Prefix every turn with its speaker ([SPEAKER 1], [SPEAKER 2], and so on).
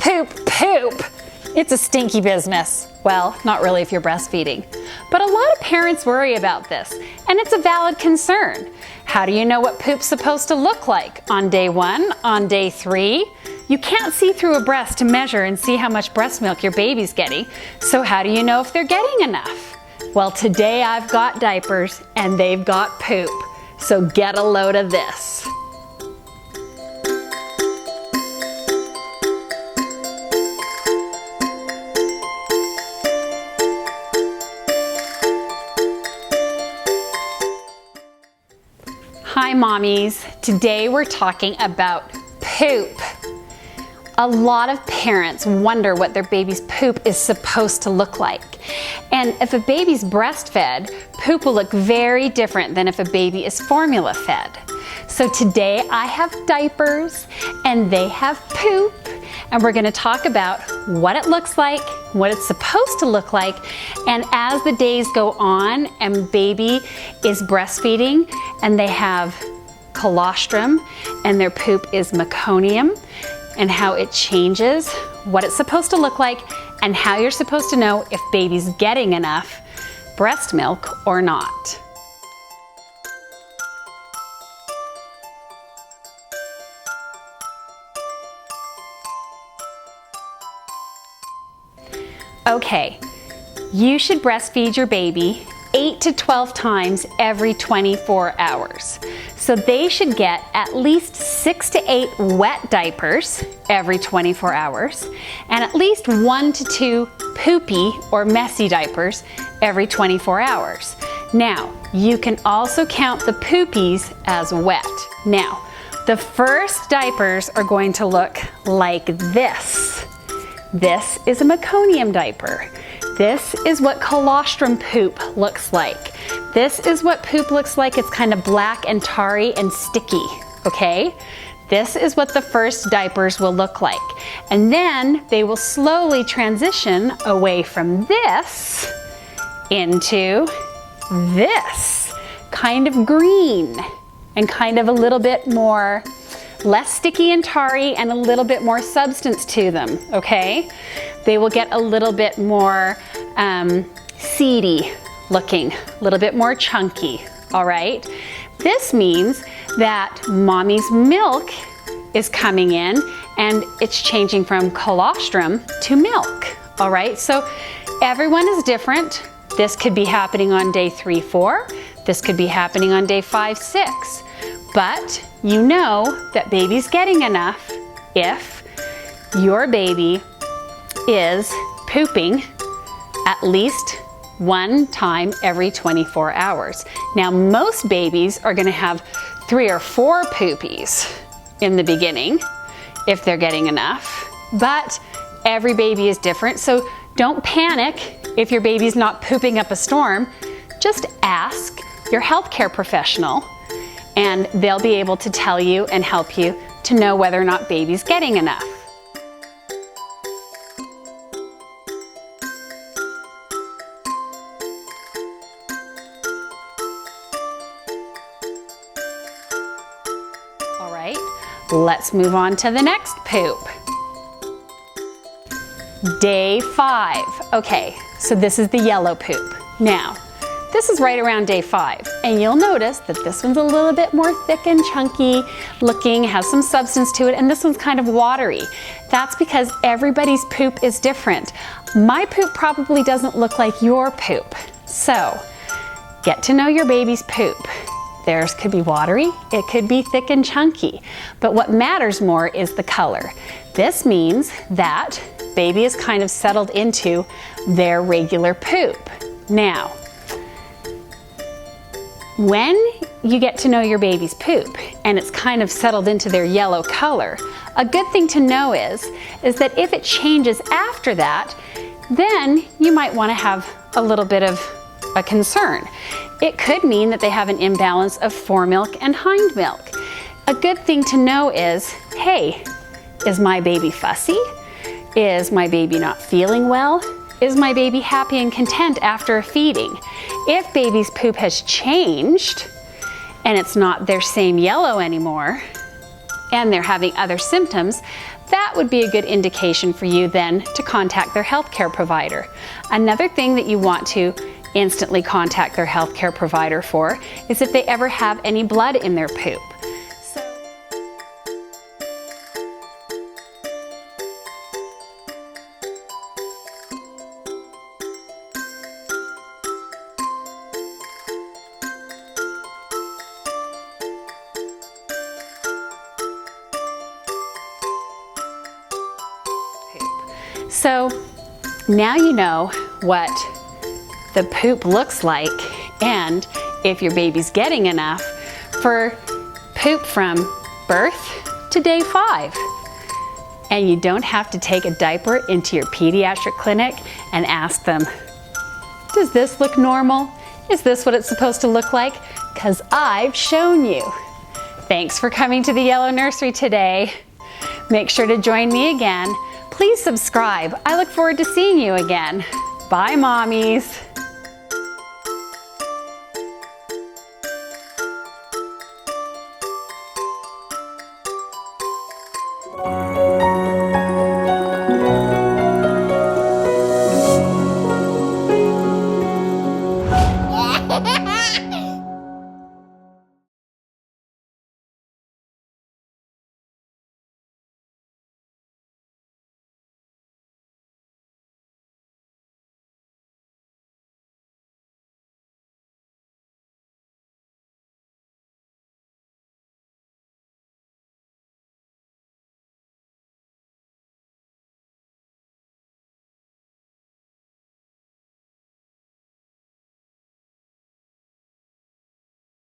[SPEAKER 1] Poop, poop. It's a stinky business. Well, not really if you're breastfeeding. But a lot of parents worry about this, and it's a valid concern. How do you know what poop's supposed to look like? On day 1, on day 3? You can't see through a breast to measure and see how much breast milk your baby's getting. So how do you know if they're getting enough? Well, today I've got diapers and they've got poop. So get a load of this. Hi mommies, today we're talking about poop. A lot of parents wonder what their baby's poop is supposed to look like. And if a baby's breastfed, poop will look very different than if a baby is formula fed. So today I have diapers and they have poop, and we're going to talk about what it looks like, what it's supposed to look like, and as the days go on and baby is breastfeeding and they have colostrum and their poop is meconium, and how it changes, what it's supposed to look like, and how you're supposed to know if baby's getting enough breast milk or not. Okay, you should breastfeed your baby 8 to 12 times every 24 hours. So they should get at least 6 to 8 wet diapers every 24 hours and at least 1 to 2 poopy or messy diapers every 24 hours. Now, you can also count the poopies as wet. Now, the first diapers are going to look like this. This is a meconium diaper. This is what colostrum poop looks like. This is what poop looks like. It's kind of black and tarry and sticky, okay? This is what the first diapers will look like. And then they will slowly transition away from this into this, kind of green and kind of a little bit more less sticky and tarry and a little bit more substance to them, okay? They will get a little bit more seedy looking, a little bit more chunky, all right? This means that mommy's milk is coming in and it's changing from colostrum to milk, all right? So everyone is different. This could be happening on day 3, 4. This could be happening on day 5, 6. But you know that baby's getting enough if your baby is pooping at least 1 time every 24 hours. Now, most babies are going to have 3 or 4 poopies in the beginning if they're getting enough, but every baby is different, so don't panic if your baby's not pooping up a storm. Just ask your healthcare professional and they'll be able to tell you and help you to know whether or not baby's getting enough. All right, let's move on to the next poop. Day 5. Okay, so this is the yellow poop. Now, this is right around day 5, and you'll notice that this one's a little bit more thick and chunky looking, has some substance to it, and this one's kind of watery. That's because everybody's poop is different. My poop probably doesn't look like your poop. So, get to know your baby's poop. Theirs could be watery, it could be thick and chunky, but what matters more is the color. This means that baby is kind of settled into their regular poop. Now, when you get to know your baby's poop and it's kind of settled into their yellow color, a good thing to know is that if it changes after that, then you might want to have a little bit of a concern. It could mean that they have an imbalance of foremilk and hind milk. A good thing to know is, hey, is my baby fussy? Is my baby not feeling well? Is my baby happy and content after a feeding? If baby's poop has changed and it's not their same yellow anymore and they're having other symptoms, that would be a good indication for you then to contact their healthcare provider. Another thing that you want to instantly contact their healthcare provider for is if they ever have any blood in their poop. So now you know what the poop looks like and if your baby's getting enough for poop from birth to day 5. And you don't have to take a diaper into your pediatric clinic and ask them, does this look normal? Is this what it's supposed to look like? Because I've shown you. Thanks for coming to the Yellow Nursery today. Make sure to join me again. Please subscribe. I look forward to seeing you again. Bye, mommies.
[SPEAKER 2] Thank you.